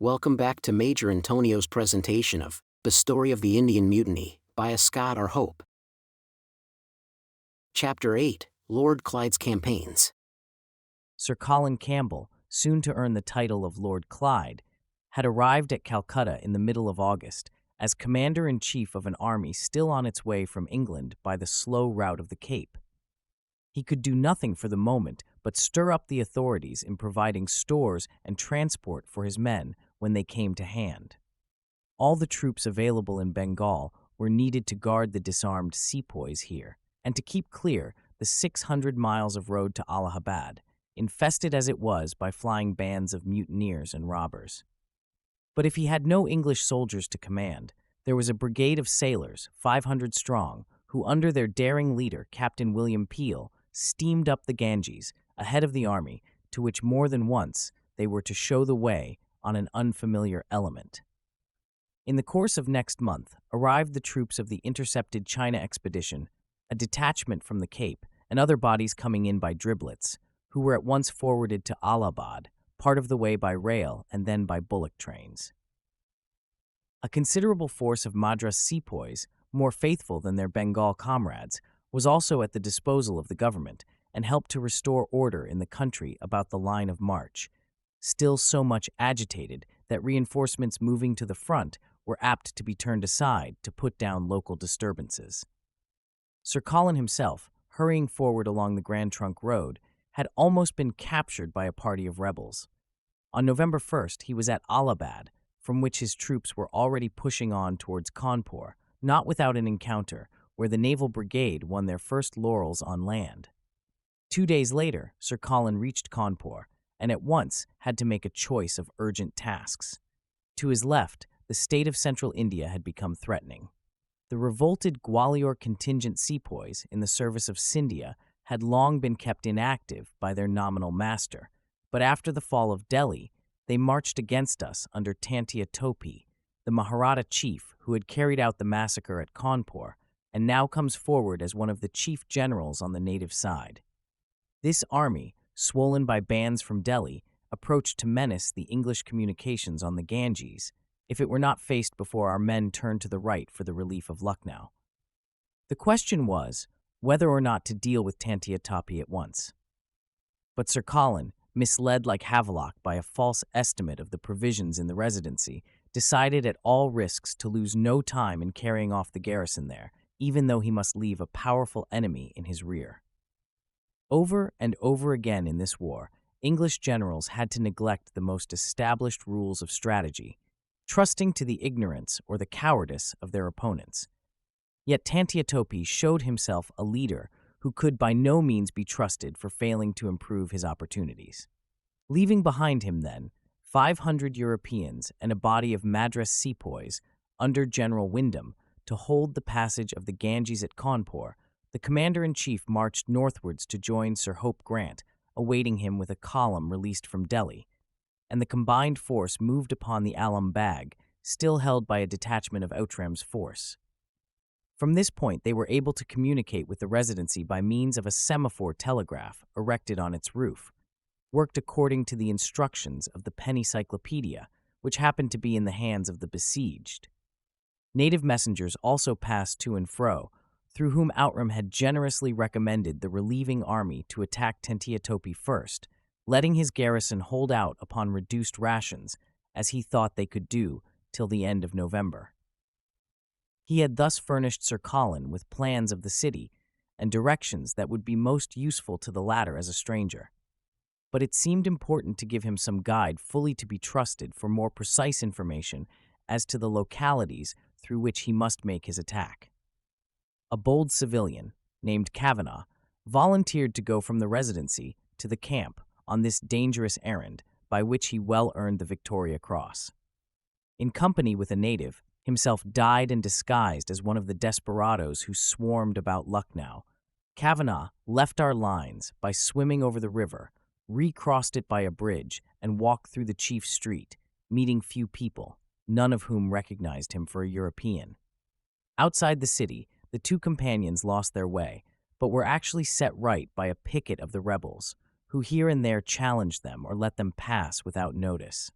Welcome back to Major Antonio's presentation of The Story of the Indian Mutiny by Ascott R. Chapter 8, Lord Clyde's Campaigns. Sir Colin Campbell, soon to earn the title of Lord Clyde, had arrived at Calcutta in the middle of August as commander-in-chief of an army still on its way from England by the slow route of the Cape. He could do nothing for the moment but stir up the authorities in providing stores and transport for his men when they came to hand. All the troops available in Bengal were needed to guard the disarmed sepoys here and to keep clear the 600 miles of road to Allahabad, infested as it was by flying bands of mutineers and robbers. But if he had no English soldiers to command, there was a brigade of sailors, 500 strong, who under their daring leader, Captain William Peel, steamed up the Ganges ahead of the army, to which more than once they were to show the way on an unfamiliar element. In the course of next month arrived the troops of the intercepted China expedition, a detachment from the Cape, and other bodies coming in by driblets, who were at once forwarded to Allahabad, part of the way by rail and then by bullock trains. A considerable force of Madras sepoys, more faithful than their Bengal comrades, was also at the disposal of the government and helped to restore order in the country about the line of march, still so much agitated that reinforcements moving to the front were apt to be turned aside to put down local disturbances. Sir Colin himself, hurrying forward along the Grand Trunk Road, had almost been captured by a party of rebels. On November 1st, he was at Allahabad, from which his troops were already pushing on towards Cawnpur, not without an encounter, where the Naval Brigade won their first laurels on land. 2 days later, Sir Colin reached Cawnpur, and at once had to make a choice of urgent tasks. To his left, the state of central India had become threatening. The revolted Gwalior contingent sepoys in the service of Scindia had long been kept inactive by their nominal master, but after the fall of Delhi, they marched against us under Tantia Topi, the Maratha chief who had carried out the massacre at Cawnpur, and now comes forward as one of the chief generals on the native side. This army, swollen by bands from Delhi, approached to menace the English communications on the Ganges, if it were not faced before our men turned to the right for the relief of Lucknow. The question was whether or not to deal with Tantia Topi at once. But Sir Colin, misled like Havelock by a false estimate of the provisions in the Residency, decided at all risks to lose no time in carrying off the garrison there, even though he must leave a powerful enemy in his rear. Over and over again in this war, English generals had to neglect the most established rules of strategy, trusting to the ignorance or the cowardice of their opponents. Yet Tantia Topi showed himself a leader who could by no means be trusted for failing to improve his opportunities. Leaving behind him, then, 500 Europeans and a body of Madras sepoys under General Wyndham to hold the passage of the Ganges at Cawnpur, the commander-in-chief marched northwards to join Sir Hope Grant, awaiting him with a column released from Delhi, and the combined force moved upon the Alam Bag, still held by a detachment of Outram's force. From this point, they were able to communicate with the Residency by means of a semaphore telegraph erected on its roof, worked according to the instructions of the penny cyclopedia, which happened to be in the hands of the besieged. Native messengers also passed to and fro, through whom Outram had generously recommended the relieving army to attack Tantia Topi first, letting his garrison hold out upon reduced rations, as he thought they could do, till the end of November. He had thus furnished Sir Colin with plans of the city and directions that would be most useful to the latter as a stranger. But it seemed important to give him some guide fully to be trusted for more precise information as to the localities through which he must make his attack. A bold civilian, named Kavanagh, volunteered to go from the Residency to the camp on this dangerous errand, by which he well earned the Victoria Cross. In company with a native, himself dyed and disguised as one of the desperadoes who swarmed about Lucknow, Kavanagh left our lines by swimming over the river, recrossed it by a bridge, and walked through the chief street, meeting few people, none of whom recognized him for a European. Outside the city, the two companions lost their way, but were actually set right by a picket of the rebels, who here and there challenged them or let them pass without notice.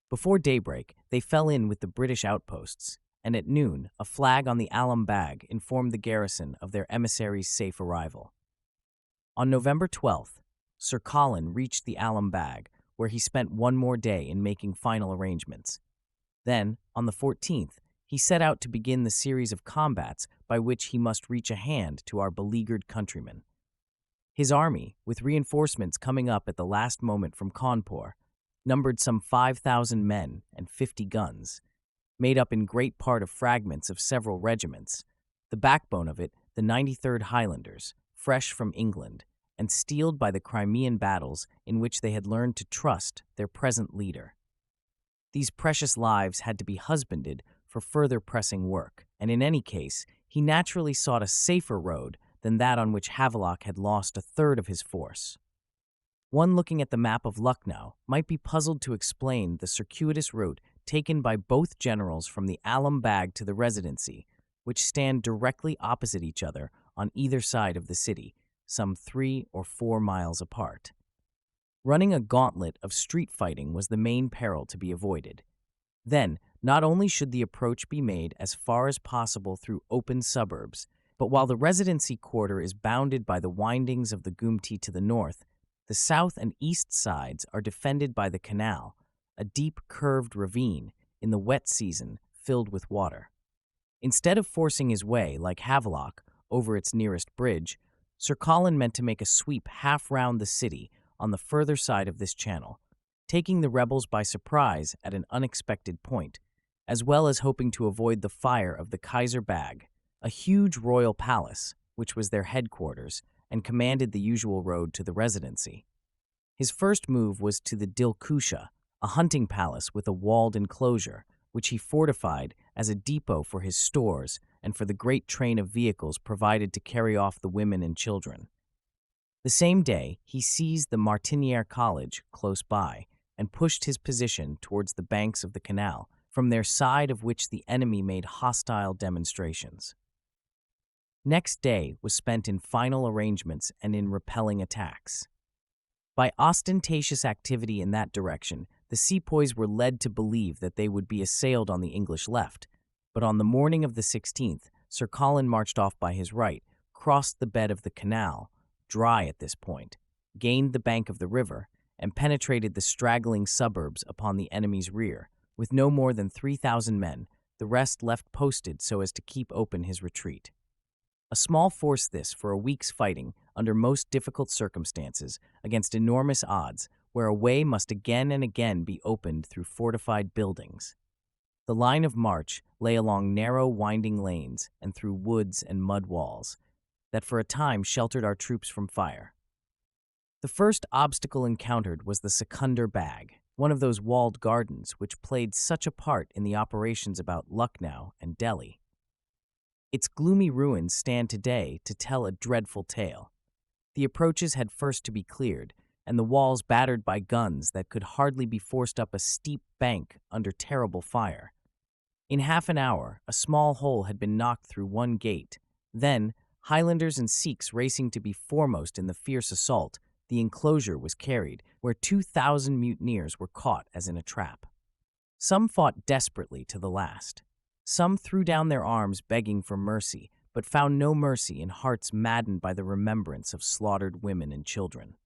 Before daybreak, they fell in with the British outposts, and at noon, a flag on the alum bag informed the garrison of their emissary's safe arrival. On November 12th, Sir Colin reached the alum bag, where he spent one more day in making final arrangements. Then, on the 14th, he set out to begin the series of combats by which he must reach a hand to our beleaguered countrymen. His army, with reinforcements coming up at the last moment from Cawnpore, numbered some 5,000 men and 50 guns, made up in great part of fragments of several regiments, the backbone of it the 93rd Highlanders, fresh from England, and steeled by the Crimean battles in which they had learned to trust their present leader. These precious lives had to be husbanded for further pressing work, and in any case, he naturally sought a safer road than that on which Havelock had lost a third of his force. One looking at the map of Lucknow might be puzzled to explain the circuitous route taken by both generals from the alum bag to the Residency, which stand directly opposite each other on either side of the city, some 3 or 4 miles apart. Running a gauntlet of street fighting was the main peril to be avoided. Then, not only should the approach be made as far as possible through open suburbs, but while the Residency quarter is bounded by the windings of the Gumti to the north, the south and east sides are defended by the canal, a deep curved ravine, in the wet season filled with water. Instead of forcing his way, like Havelock, over its nearest bridge, Sir Colin meant to make a sweep half round the city on the further side of this channel, taking the rebels by surprise at an unexpected point, as well as hoping to avoid the fire of the Kaiser Bag, a huge royal palace, which was their headquarters and commanded the usual road to the Residency. His first move was to the Dilkusha, a hunting palace with a walled enclosure, which he fortified as a depot for his stores and for the great train of vehicles provided to carry off the women and children. The same day, he seized the Martiniere College close by and pushed his position towards the banks of the canal, from their side of which the enemy made hostile demonstrations. Next day was spent in final arrangements and in repelling attacks. By ostentatious activity in that direction, the sepoys were led to believe that they would be assailed on the English left, but on the morning of the 16th, Sir Colin marched off by his right, crossed the bed of the canal, dry at this point, gained the bank of the river, and penetrated the straggling suburbs upon the enemy's rear, with no more than 3,000 men, the rest left posted so as to keep open his retreat. A small force this for a week's fighting under most difficult circumstances against enormous odds, where a way must again and again be opened through fortified buildings. The line of march lay along narrow winding lanes and through woods and mud walls that for a time sheltered our troops from fire. The first obstacle encountered was the Secundar Bag, one of those walled gardens which played such a part in the operations about Lucknow and Delhi. Its gloomy ruins stand today to tell a dreadful tale. The approaches had first to be cleared, and the walls battered by guns that could hardly be forced up a steep bank under terrible fire. In half an hour, a small hole had been knocked through one gate. Then, Highlanders and Sikhs racing to be foremost in the fierce assault, the enclosure was carried, where 2,000 mutineers were caught as in a trap. Some fought desperately to the last. Some threw down their arms begging for mercy, but found no mercy in hearts maddened by the remembrance of slaughtered women and children.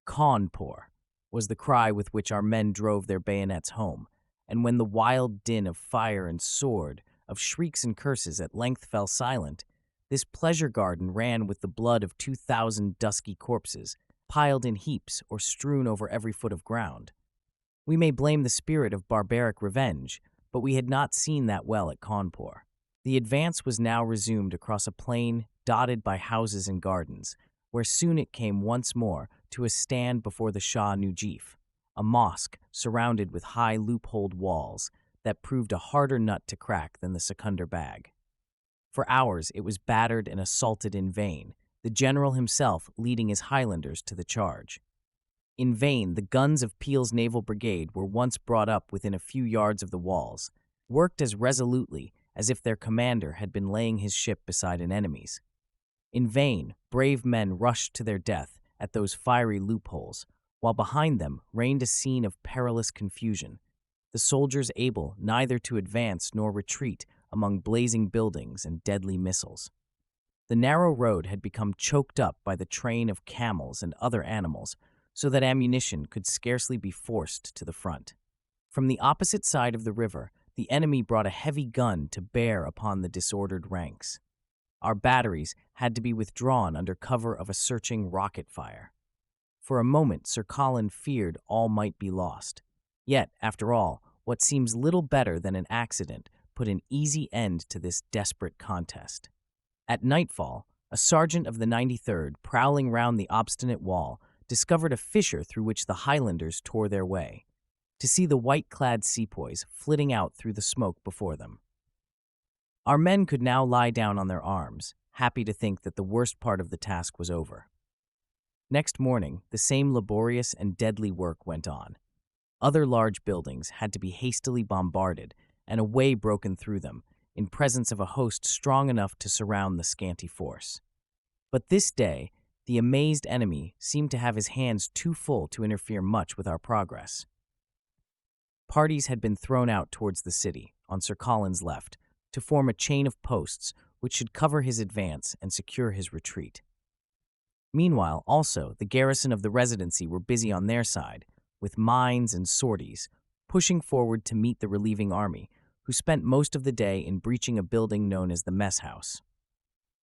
Cawnpore was the cry with which our men drove their bayonets home, and when the wild din of fire and sword, of shrieks and curses at length fell silent, this pleasure garden ran with the blood of 2,000 dusky corpses, piled in heaps or strewn over every foot of ground. We may blame the spirit of barbaric revenge, but we had not seen that well at Cawnpore. The advance was now resumed across a plain dotted by houses and gardens, where soon it came once more to a stand before the Shah Nujif, a mosque surrounded with high loopholed walls that proved a harder nut to crack than the Secundar Bag. For hours it was battered and assaulted in vain, the general himself leading his Highlanders to the charge. In vain, the guns of Peel's naval brigade were once brought up within a few yards of the walls, worked as resolutely as if their commander had been laying his ship beside an enemy's. In vain, brave men rushed to their death at those fiery loopholes, while behind them reigned a scene of perilous confusion, the soldiers able neither to advance nor retreat among blazing buildings and deadly missiles. The narrow road had become choked up by the train of camels and other animals, so that ammunition could scarcely be forced to the front. From the opposite side of the river, the enemy brought a heavy gun to bear upon the disordered ranks. Our batteries had to be withdrawn under cover of a searching rocket fire. For a moment, Sir Colin feared all might be lost. Yet, after all, what seems little better than an accident put an easy end to this desperate contest. At nightfall, a sergeant of the 93rd, prowling round the obstinate wall, discovered a fissure through which the Highlanders tore their way, to see the white-clad sepoys flitting out through the smoke before them. Our men could now lie down on their arms, happy to think that the worst part of the task was over. Next morning, the same laborious and deadly work went on. Other large buildings had to be hastily bombarded and a way broken through them, in presence of a host strong enough to surround the scanty force. But this day, the amazed enemy seemed to have his hands too full to interfere much with our progress. Parties had been thrown out towards the city, on Sir Colin's left, to form a chain of posts which should cover his advance and secure his retreat. Meanwhile, also, the garrison of the Residency were busy on their side, with mines and sorties, pushing forward to meet the relieving army, who spent most of the day in breaching a building known as the Mess House.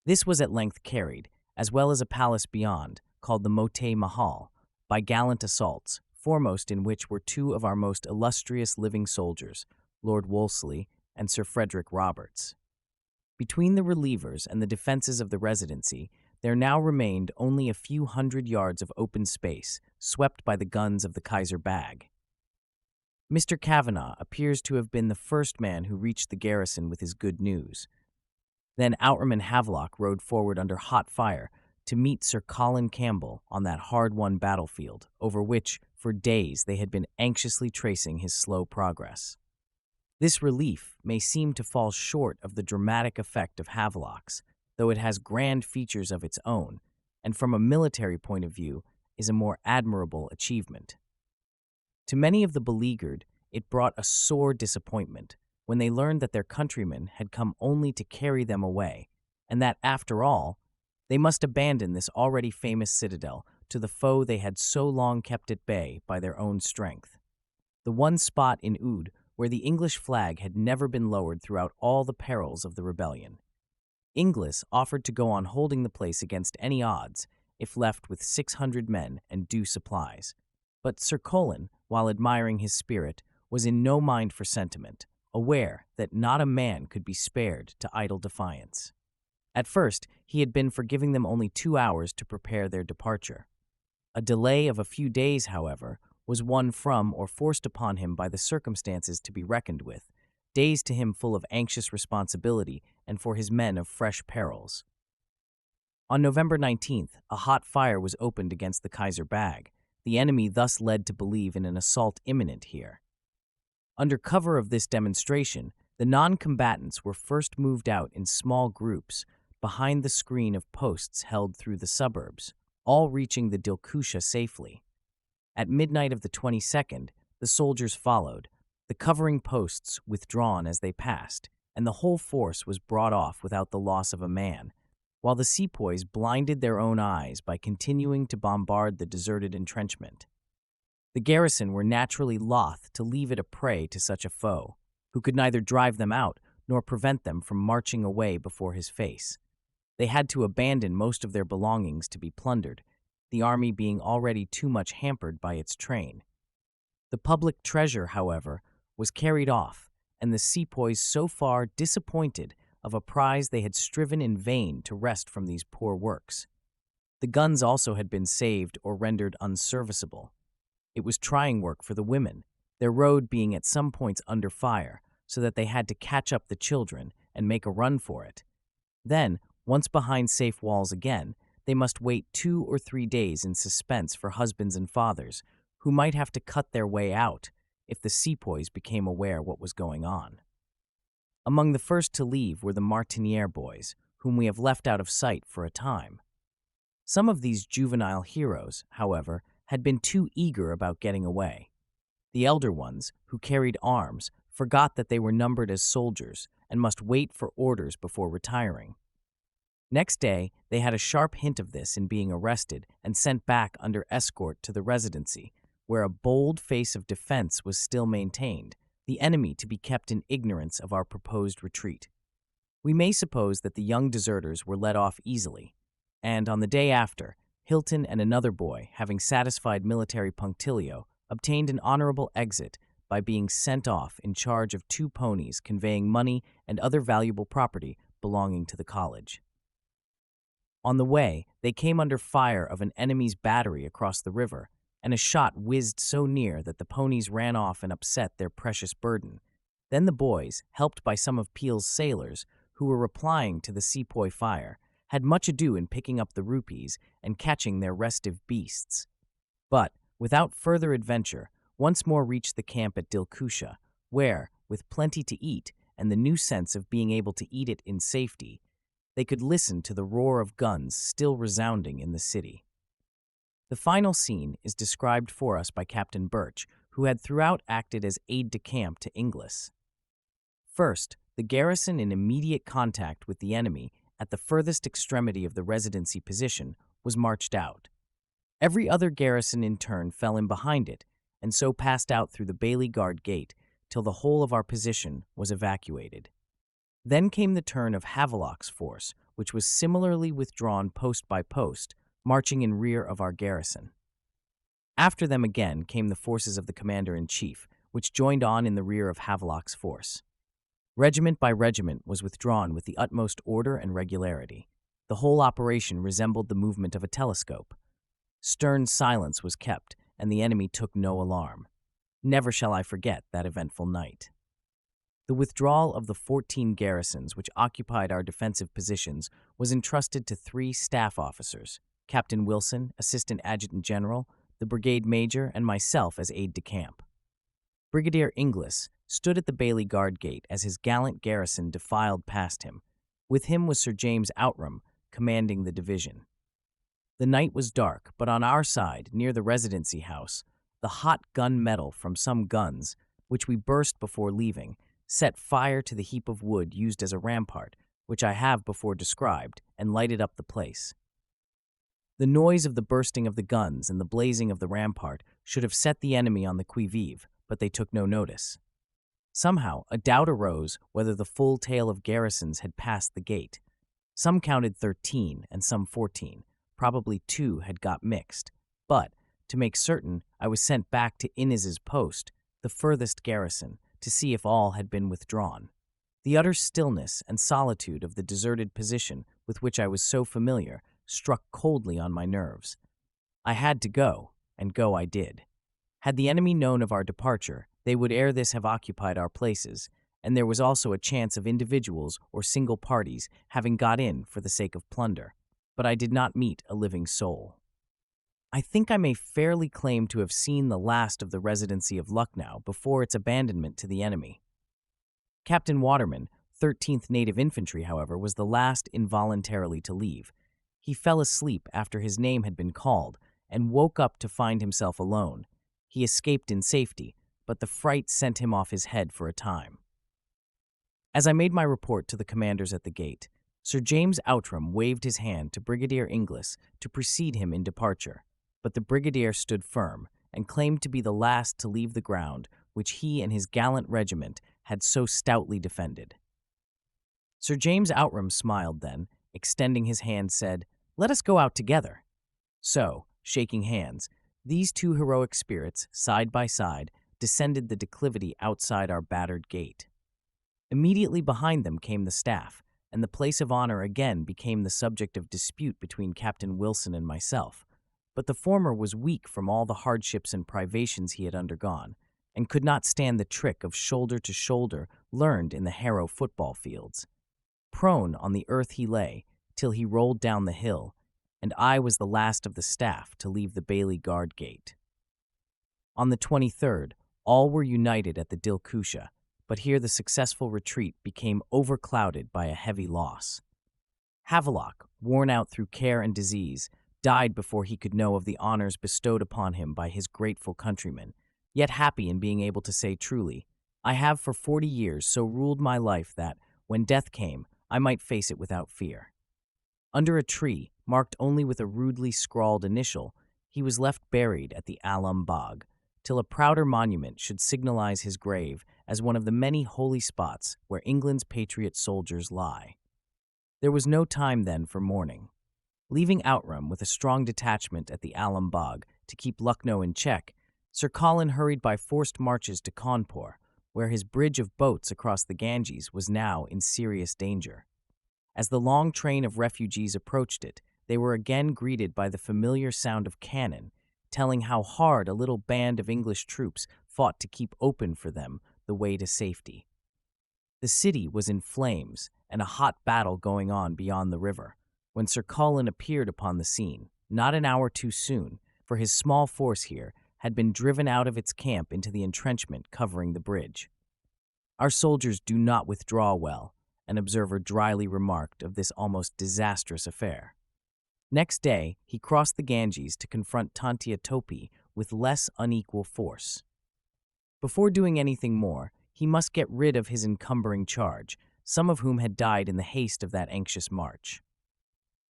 This was at length carried, as well as a palace beyond, called the Motte Mahal, by gallant assaults, foremost in which were two of our most illustrious living soldiers, Lord Wolseley and Sir Frederick Roberts. Between the relievers and the defenses of the Residency, there now remained only a few hundred yards of open space, swept by the guns of the Kaiser Bag. Mr. Kavanagh appears to have been the first man who reached the garrison with his good news. Then Outram and Havelock rode forward under hot fire to meet Sir Colin Campbell on that hard-won battlefield, over which, for days, they had been anxiously tracing his slow progress. This relief may seem to fall short of the dramatic effect of Havelock's, though it has grand features of its own, and from a military point of view is a more admirable achievement. To many of the beleaguered, it brought a sore disappointment when they learned that their countrymen had come only to carry them away, and that, after all, they must abandon this already famous citadel to the foe they had so long kept at bay by their own strength. The one spot in Oud where the English flag had never been lowered throughout all the perils of the rebellion. Inglis offered to go on holding the place against any odds, if left with 600 men and due supplies. But Sir Colin, while admiring his spirit, was in no mind for sentiment, aware that not a man could be spared to idle defiance. At first, he had been for giving them only 2 hours to prepare their departure. A delay of a few days, however, was won from or forced upon him by the circumstances to be reckoned with, days to him full of anxious responsibility and for his men of fresh perils. On November 19th, a hot fire was opened against the Kaiser Bag, the enemy thus led to believe in an assault imminent here. Under cover of this demonstration, the non-combatants were first moved out in small groups behind the screen of posts held through the suburbs, all reaching the Dilkusha safely. At midnight of the 22nd, the soldiers followed, the covering posts withdrawn as they passed, and the whole force was brought off without the loss of a man, while the sepoys blinded their own eyes by continuing to bombard the deserted entrenchment. The garrison were naturally loth to leave it a prey to such a foe, who could neither drive them out nor prevent them from marching away before his face. They had to abandon most of their belongings to be plundered, the army being already too much hampered by its train. The public treasure, however, was carried off, and the sepoys so far disappointed of a prize they had striven in vain to wrest from these poor works. The guns also had been saved or rendered unserviceable. It was trying work for the women, their road being at some points under fire, so that they had to catch up the children and make a run for it. Then, once behind safe walls again, they must wait 2 or 3 days in suspense for husbands and fathers, who might have to cut their way out if the sepoys became aware what was going on. Among the first to leave were the Martiniere boys, whom we have left out of sight for a time. Some of these juvenile heroes, however, had been too eager about getting away. The elder ones, who carried arms, forgot that they were numbered as soldiers and must wait for orders before retiring. Next day, they had a sharp hint of this in being arrested and sent back under escort to the Residency, where a bold face of defense was still maintained, the enemy to be kept in ignorance of our proposed retreat. We may suppose that the young deserters were let off easily, and on the day after, Hilton and another boy, having satisfied military punctilio, obtained an honorable exit by being sent off in charge of 2 ponies conveying money and other valuable property belonging to the college. On the way, they came under fire of an enemy's battery across the river, and a shot whizzed so near that the ponies ran off and upset their precious burden. Then the boys, helped by some of Peel's sailors, who were replying to the sepoy fire, had much ado in picking up the rupees and catching their restive beasts. But, without further adventure, once more reached the camp at Dilkusha, where, with plenty to eat and the new sense of being able to eat it in safety, they could listen to the roar of guns still resounding in the city. The final scene is described for us by Captain Birch, who had throughout acted as aide-de-camp to Inglis. First, the garrison in immediate contact with the enemy at the furthest extremity of the Residency position was marched out. Every other garrison in turn fell in behind it, and so passed out through the Bailey Guard Gate till the whole of our position was evacuated. Then came the turn of Havelock's force, which was similarly withdrawn post by post, marching in rear of our garrison. After them again came the forces of the commander-in-chief, which joined on in the rear of Havelock's force. Regiment by regiment was withdrawn with the utmost order and regularity. The whole operation resembled the movement of a telescope. Stern silence was kept, and the enemy took no alarm. Never shall I forget that eventful night. The withdrawal of the 14 garrisons which occupied our defensive positions was entrusted to 3 staff officers, Captain Wilson, Assistant Adjutant General, the Brigade Major, and myself as aide-de-camp. Brigadier Inglis stood at the Bailey Guard Gate as his gallant garrison defiled past him. With him was Sir James Outram, commanding the division. The night was dark, but on our side, near the Residency House, the hot gun metal from some guns, which we burst before leaving, set fire to the heap of wood used as a rampart, which I have before described, and lighted up the place. The noise of the bursting of the guns and the blazing of the rampart should have set the enemy on the qui-vive, but they took no notice. Somehow, a doubt arose whether the full tale of garrisons had passed the gate. Some counted 13 and some 14. Probably 2 had got mixed. But, to make certain, I was sent back to Inez's post, the furthest garrison, to see if all had been withdrawn. The utter stillness and solitude of the deserted position with which I was so familiar struck coldly on my nerves. I had to go, and go I did. Had the enemy known of our departure, they would ere this have occupied our places, and there was also a chance of individuals or single parties having got in for the sake of plunder. But I did not meet a living soul. I think I may fairly claim to have seen the last of the Residency of Lucknow before its abandonment to the enemy. Captain Waterman, 13th Native Infantry, however, was the last involuntarily to leave. He fell asleep after his name had been called, and woke up to find himself alone. He escaped in safety, but the fright sent him off his head for a time. As I made my report to the commanders at the gate, Sir James Outram waved his hand to Brigadier Inglis to precede him in departure, but the brigadier stood firm and claimed to be the last to leave the ground which he and his gallant regiment had so stoutly defended. Sir James Outram smiled then, extending his hand, said, "Let us go out together." So, shaking hands, these 2 heroic spirits, side by side, descended the declivity outside our battered gate. Immediately behind them came the staff, and the place of honor again became the subject of dispute between Captain Wilson and myself. But the former was weak from all the hardships and privations he had undergone, and could not stand the trick of shoulder to shoulder learned in the Harrow football fields. Prone on the earth he lay, till he rolled down the hill, and I was the last of the staff to leave the Bailey Guard Gate. On the 23rd, all were united at the Dilkusha, but here the successful retreat became overclouded by a heavy loss. Havelock, worn out through care and disease, died before he could know of the honors bestowed upon him by his grateful countrymen, yet happy in being able to say truly, "I have for 40 years so ruled my life that, when death came, I might face it without fear." Under a tree, marked only with a rudely scrawled initial, he was left buried at the Alam Bagh, till a prouder monument should signalize his grave as one of the many holy spots where England's patriot soldiers lie. There was no time then for mourning. Leaving Outram with a strong detachment at the Alam Bagh to keep Lucknow in check, Sir Colin hurried by forced marches to Cawnpur, where his bridge of boats across the Ganges was now in serious danger. As the long train of refugees approached it, they were again greeted by the familiar sound of cannon, telling how hard a little band of English troops fought to keep open for them the way to safety. The city was in flames and a hot battle going on beyond the river, when Sir Colin appeared upon the scene, not an hour too soon, for his small force here had been driven out of its camp into the entrenchment covering the bridge. "Our soldiers do not withdraw well," an observer dryly remarked of this almost disastrous affair. Next day, he crossed the Ganges to confront Tantia Topi with less unequal force. Before doing anything more, he must get rid of his encumbering charge, some of whom had died in the haste of that anxious march.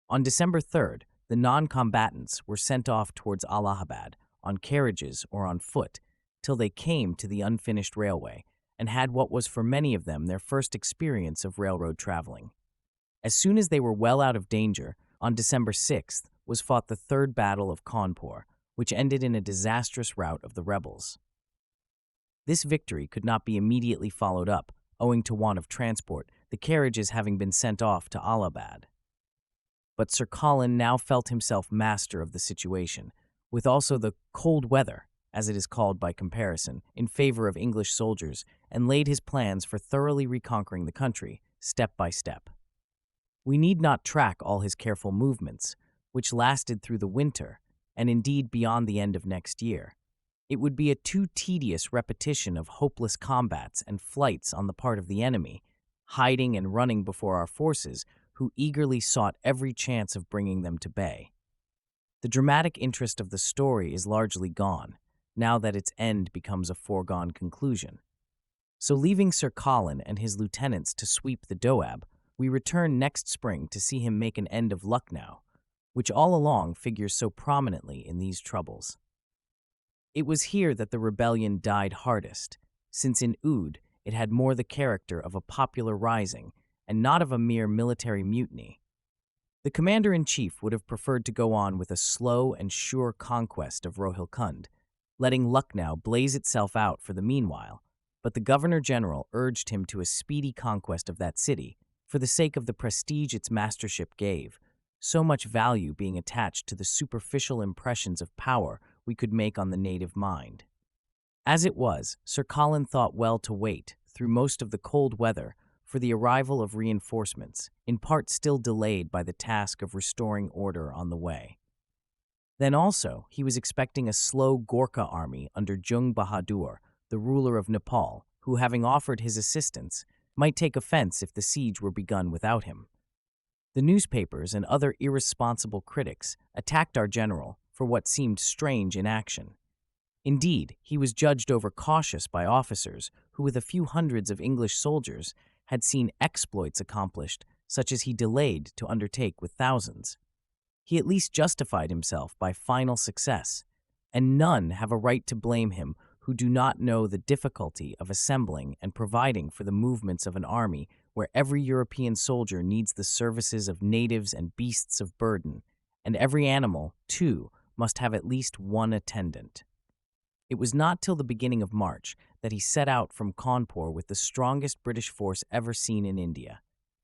On December 3rd, the non-combatants were sent off towards Allahabad, on carriages or on foot, till they came to the unfinished railway, and had what was for many of them their first experience of railroad traveling. As soon as they were well out of danger, on December 6th was fought the Third Battle of Cawnpur, which ended in a disastrous rout of the rebels. This victory could not be immediately followed up, owing to want of transport, the carriages having been sent off to Allahabad. But Sir Colin now felt himself master of the situation, with also the cold weather, as it is called by comparison, in favor of English soldiers, and laid his plans for thoroughly reconquering the country, step by step. We need not track all his careful movements, which lasted through the winter, and indeed beyond the end of next year. It would be a too tedious repetition of hopeless combats and flights on the part of the enemy, hiding and running before our forces, who eagerly sought every chance of bringing them to bay. The dramatic interest of the story is largely gone, now that its end becomes a foregone conclusion. So leaving Sir Colin and his lieutenants to sweep the Doab, we return next spring to see him make an end of Lucknow, which all along figures so prominently in these troubles. It was here that the rebellion died hardest, since in Oud it had more the character of a popular rising and not of a mere military mutiny. The commander-in-chief would have preferred to go on with a slow and sure conquest of Rohilkhand, letting Lucknow blaze itself out for the meanwhile, but the governor-general urged him to a speedy conquest of that city, for the sake of the prestige its mastership gave, so much value being attached to the superficial impressions of power we could make on the native mind. As it was, Sir Colin thought well to wait, through most of the cold weather, for the arrival of reinforcements, in part still delayed by the task of restoring order on the way. Then also, he was expecting a slow Gorkha army under Jung Bahadur, the ruler of Nepal, who, having offered his assistance, might take offense if the siege were begun without him. The newspapers and other irresponsible critics attacked our general for what seemed strange inaction. Indeed, he was judged overcautious by officers who, with a few hundreds of English soldiers, had seen exploits accomplished such as he delayed to undertake with thousands. He at least justified himself by final success, and none have a right to blame him who do not know the difficulty of assembling and providing for the movements of an army where every European soldier needs the services of natives and beasts of burden, and every animal, too, must have at least one attendant. It was not till the beginning of March that he set out from Cawnpur with the strongest British force ever seen in India,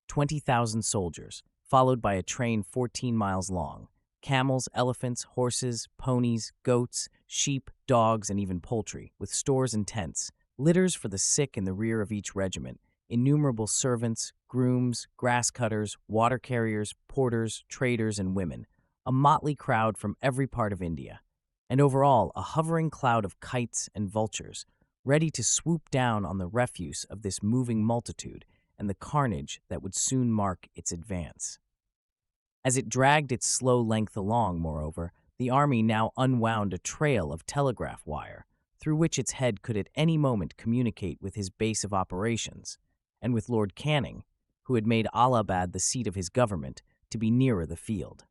20,000 soldiers, followed by a train 14 miles long, camels, elephants, horses, ponies, goats, sheep, dogs, and even poultry, with stores and tents, litters for the sick in the rear of each regiment, innumerable servants, grooms, grass cutters, water carriers, porters, traders, and women, a motley crowd from every part of India, and over all a hovering cloud of kites and vultures, ready to swoop down on the refuse of this moving multitude and the carnage that would soon mark its advance. As it dragged its slow length along, moreover, the army now unwound a trail of telegraph wire, through which its head could at any moment communicate with his base of operations, and with Lord Canning, who had made Allahabad the seat of his government, to be nearer the field.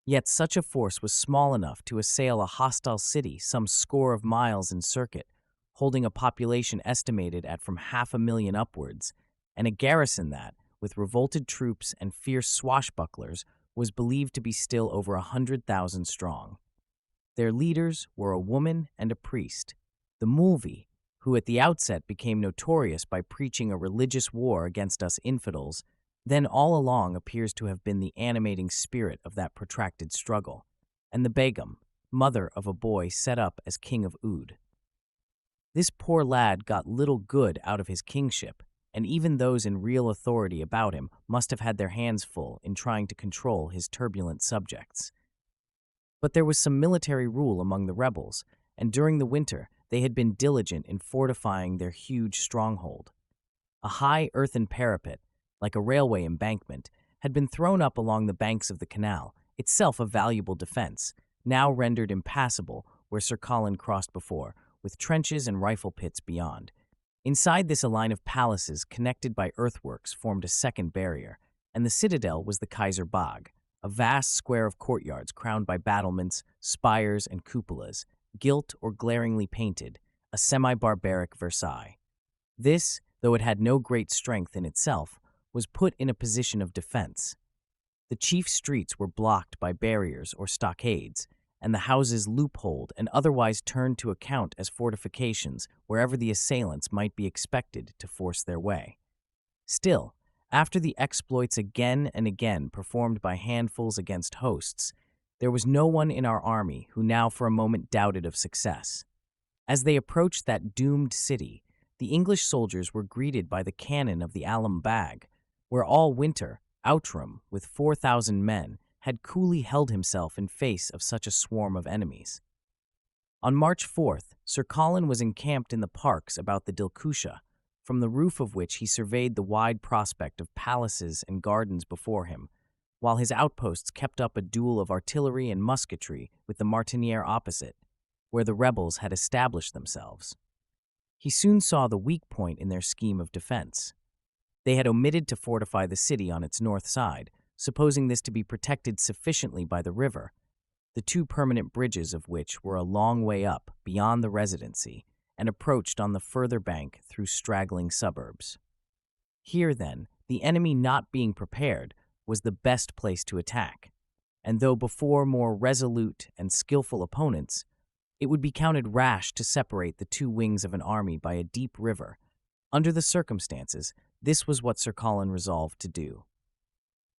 Yet such a force was small enough to assail a hostile city some score of miles in circuit, holding a population estimated at from 500,000 upwards, and a garrison that, with revolted troops and fierce swashbucklers, was believed to be still over 100,000 strong. Their leaders were a woman and a priest, the Mulvi, who at the outset became notorious by preaching a religious war against us infidels, then all along appears to have been the animating spirit of that protracted struggle, and the Begum, mother of a boy set up as king of Oud. This poor lad got little good out of his kingship, and even those in real authority about him must have had their hands full in trying to control his turbulent subjects. But there was some military rule among the rebels, and during the winter they had been diligent in fortifying their huge stronghold. A high earthen parapet, like a railway embankment, had been thrown up along the banks of the canal, itself a valuable defense, now rendered impassable where Sir Colin crossed before, with trenches and rifle pits beyond. Inside this a line of palaces connected by earthworks formed a second barrier, and the citadel was the Kaiser Bagh, a vast square of courtyards crowned by battlements, spires, and cupolas, gilt or glaringly painted, a semi-barbaric Versailles. This, though it had no great strength in itself, was put in a position of defense. The chief streets were blocked by barriers or stockades, and the houses loopholed and otherwise turned to account as fortifications wherever the assailants might be expected to force their way. Still, after the exploits again and again performed by handfuls against hosts, there was no one in our army who now for a moment doubted of success. As they approached that doomed city, the English soldiers were greeted by the cannon of the Alam Bagh, where all winter Outram, with 4,000 men, had coolly held himself in face of such a swarm of enemies. On March 4th, Sir Colin was encamped in the parks about the Dilkusha, from the roof of which he surveyed the wide prospect of palaces and gardens before him, while his outposts kept up a duel of artillery and musketry with the Martiniere opposite, where the rebels had established themselves. He soon saw the weak point in their scheme of defense. They had omitted to fortify the city on its north side, supposing this to be protected sufficiently by the river, the two permanent bridges of which were a long way up beyond the residency and approached on the further bank through straggling suburbs. Here, then, the enemy not being prepared was the best place to attack, and though before more resolute and skillful opponents, it would be counted rash to separate the two wings of an army by a deep river. Under the circumstances, this was what Sir Colin resolved to do.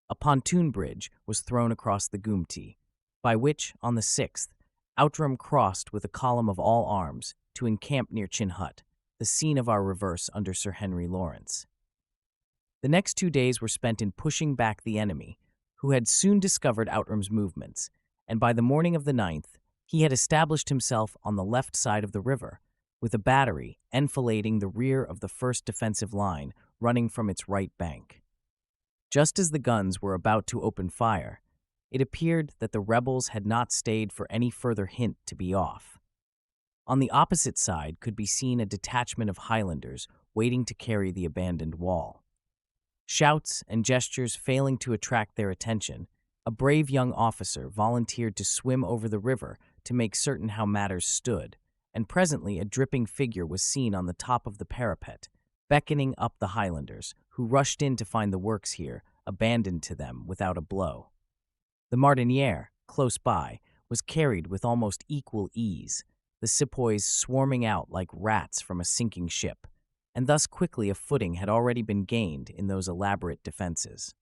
A pontoon bridge was thrown across the Gumti, by which, on the 6th, Outram crossed with a column of all arms to encamp near Chinhut, the scene of our reverse under Sir Henry Lawrence. The next 2 days were spent in pushing back the enemy, who had soon discovered Outram's movements, and by the morning of the 9th, he had established himself on the left side of the river, with a battery enfilading the rear of the first defensive line running from its right bank. Just as the guns were about to open fire, it appeared that the rebels had not stayed for any further hint to be off. On the opposite side could be seen a detachment of Highlanders waiting to carry the abandoned wall. Shouts and gestures failing to attract their attention, a brave young officer volunteered to swim over the river to make certain how matters stood, and presently a dripping figure was seen on the top of the parapet, beckoning up the Highlanders, who rushed in to find the works here abandoned to them without a blow. The Martiniere, close by, was carried with almost equal ease, the sepoys swarming out like rats from a sinking ship, and thus quickly a footing had already been gained in those elaborate defenses.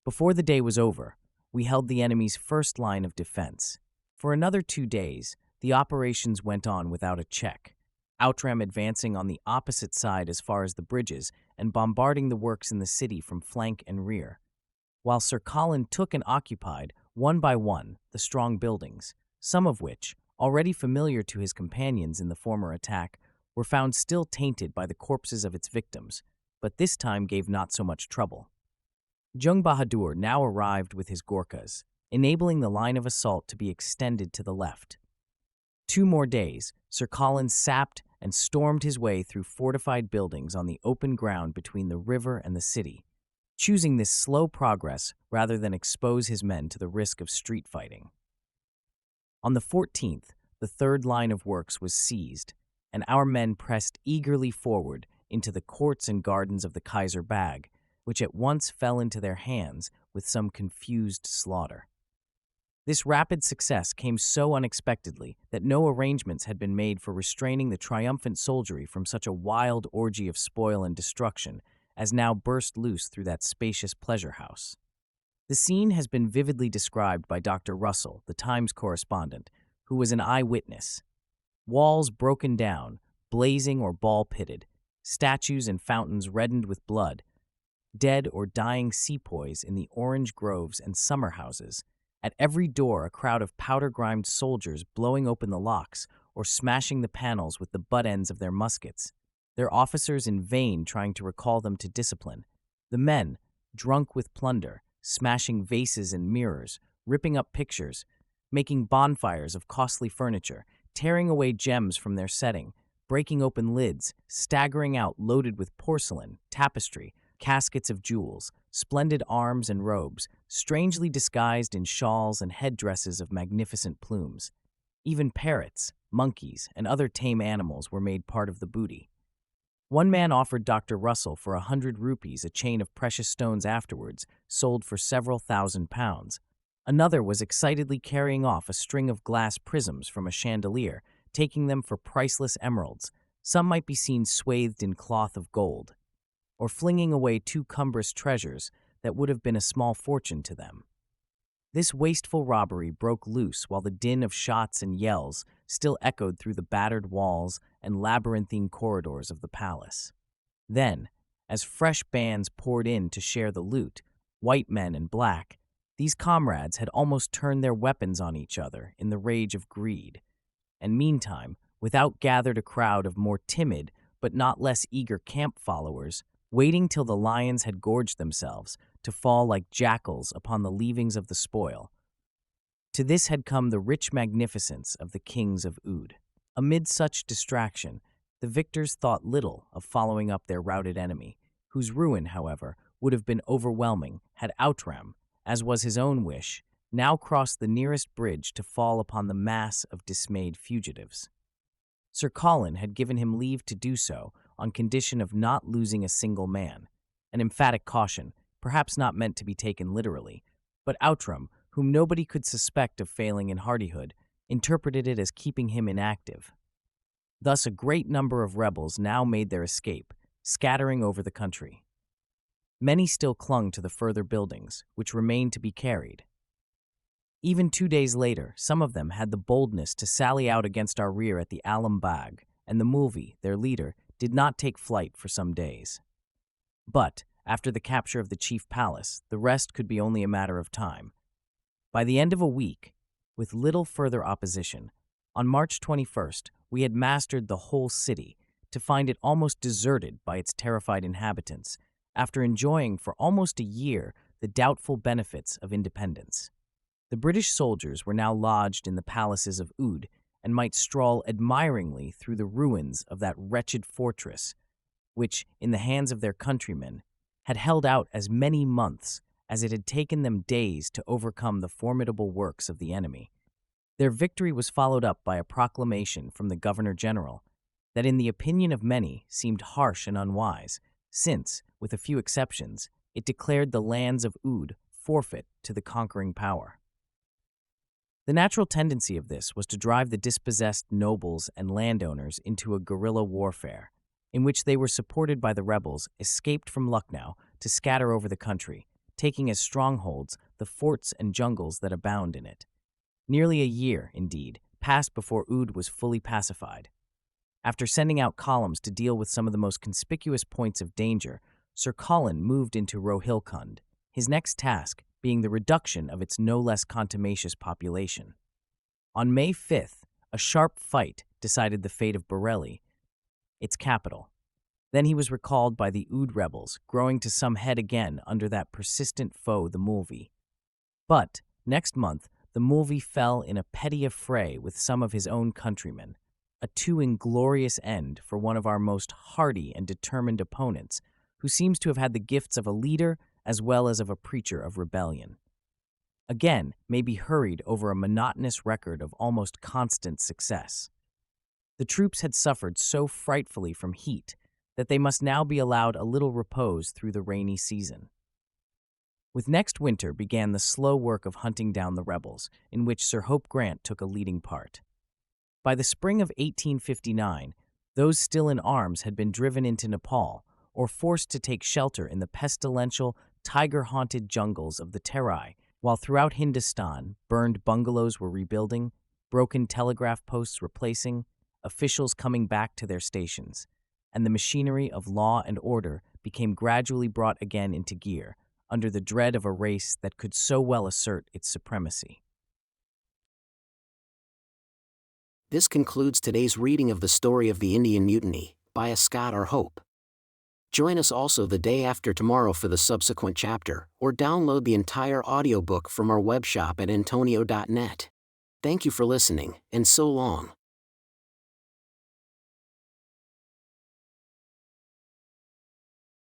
Before the day was over, we held the enemy's first line of defense. For another 2 days, the operations went on without a check, Outram advancing on the opposite side as far as the bridges and bombarding the works in the city from flank and rear, while Sir Colin took and occupied, one by one, the strong buildings, some of which, already familiar to his companions in the former attack, were found still tainted by the corpses of its victims, but this time gave not so much trouble. Jung Bahadur now arrived with his Gorkhas, enabling the line of assault to be extended to the left. 2 more days, Sir Colin sapped and stormed his way through fortified buildings on the open ground between the river and the city, choosing this slow progress rather than expose his men to the risk of street fighting. On the 14th, the third line of works was seized, and our men pressed eagerly forward into the courts and gardens of the Kaiser Bag, which at once fell into their hands with some confused slaughter. This rapid success came so unexpectedly that no arrangements had been made for restraining the triumphant soldiery from such a wild orgy of spoil and destruction as now burst loose through that spacious pleasure house. The scene has been vividly described by Dr. Russell, the Times correspondent, who was an eyewitness. Walls broken down, blazing or ball-pitted, statues and fountains reddened with blood, dead or dying sepoys in the orange groves and summer houses. At every door, a crowd of powder-grimed soldiers blowing open the locks or smashing the panels with the butt ends of their muskets, their officers in vain trying to recall them to discipline. The men, drunk with plunder, smashing vases and mirrors, ripping up pictures, making bonfires of costly furniture, tearing away gems from their setting, breaking open lids, staggering out loaded with porcelain, tapestry, caskets of jewels, splendid arms and robes, strangely disguised in shawls and headdresses of magnificent plumes. Even parrots, monkeys, and other tame animals were made part of the booty. One man offered Dr. Russell for 100 rupees a chain of precious stones afterwards, sold for several £1,000s. Another was excitedly carrying off a string of glass prisms from a chandelier, taking them for priceless emeralds. Some might be seen swathed in cloth of gold, or flinging away 2 cumbrous treasures that would have been a small fortune to them. This wasteful robbery broke loose while the din of shots and yells still echoed through the battered walls and labyrinthine corridors of the palace. Then, as fresh bands poured in to share the loot, white men and black, these comrades had almost turned their weapons on each other in the rage of greed. And meantime, without gathered a crowd of more timid but not less eager camp followers, waiting till the lions had gorged themselves to fall like jackals upon the leavings of the spoil. To this had come the rich magnificence of the kings of Oud. Amid such distraction, the victors thought little of following up their routed enemy, whose ruin, however, would have been overwhelming had Outram, as was his own wish, now crossed the nearest bridge to fall upon the mass of dismayed fugitives. Sir Colin had given him leave to do so on condition of not losing a single man, an emphatic caution, perhaps not meant to be taken literally, but Outram, whom nobody could suspect of failing in hardihood, interpreted it as keeping him inactive. Thus a great number of rebels now made their escape, scattering over the country. Many still clung to the further buildings, which remained to be carried. Even 2 days later, some of them had the boldness to sally out against our rear at the Alam Bag, and the Mulvi, their leader, did not take flight for some days. But, after the capture of the chief palace, the rest could be only a matter of time. By the end of a week, with little further opposition, on March 21st, we had mastered the whole city, to find it almost deserted by its terrified inhabitants, after enjoying for almost a year the doubtful benefits of independence. The British soldiers were now lodged in the palaces of Oud and might stroll admiringly through the ruins of that wretched fortress, which, in the hands of their countrymen, had held out as many months as it had taken them days to overcome the formidable works of the enemy. Their victory was followed up by a proclamation from the Governor-General that, in the opinion of many, seemed harsh and unwise, since, with a few exceptions, it declared the lands of Oud forfeit to the conquering power. The natural tendency of this was to drive the dispossessed nobles and landowners into a guerrilla warfare, in which they were supported by the rebels escaped from Lucknow to scatter over the country, taking as strongholds the forts and jungles that abound in it. Nearly a year, indeed, passed before Oud was fully pacified. After sending out columns to deal with some of the most conspicuous points of danger, Sir Colin moved into Rohilkhand, his next task being the reduction of its no less contumacious population. On May 5th, a sharp fight decided the fate of Bareilly, its capital. Then he was recalled by the Oud rebels, growing to some head again under that persistent foe, the Mulvi. But, next month, the Mulvey fell in a petty affray with some of his own countrymen, a too inglorious end for one of our most hardy and determined opponents, who seems to have had the gifts of a leader as well as of a preacher of rebellion. Again, may be hurried over a monotonous record of almost constant success. The troops had suffered so frightfully from heat that they must now be allowed a little repose through the rainy season. With next winter began the slow work of hunting down the rebels, in which Sir Hope Grant took a leading part. By the spring of 1859, those still in arms had been driven into Nepal or forced to take shelter in the pestilential, tiger-haunted jungles of the Terai, while throughout Hindustan, burned bungalows were rebuilding, broken telegraph posts replacing, officials coming back to their stations, and the machinery of law and order became gradually brought again into gear, under the dread of a race that could so well assert its supremacy. This concludes today's reading of The Story of the Indian Mutiny, by Ascott R. Hope. Join us also the day after tomorrow for the subsequent chapter, or download the entire audiobook from our webshop at antonio.net. Thank you for listening, and so long.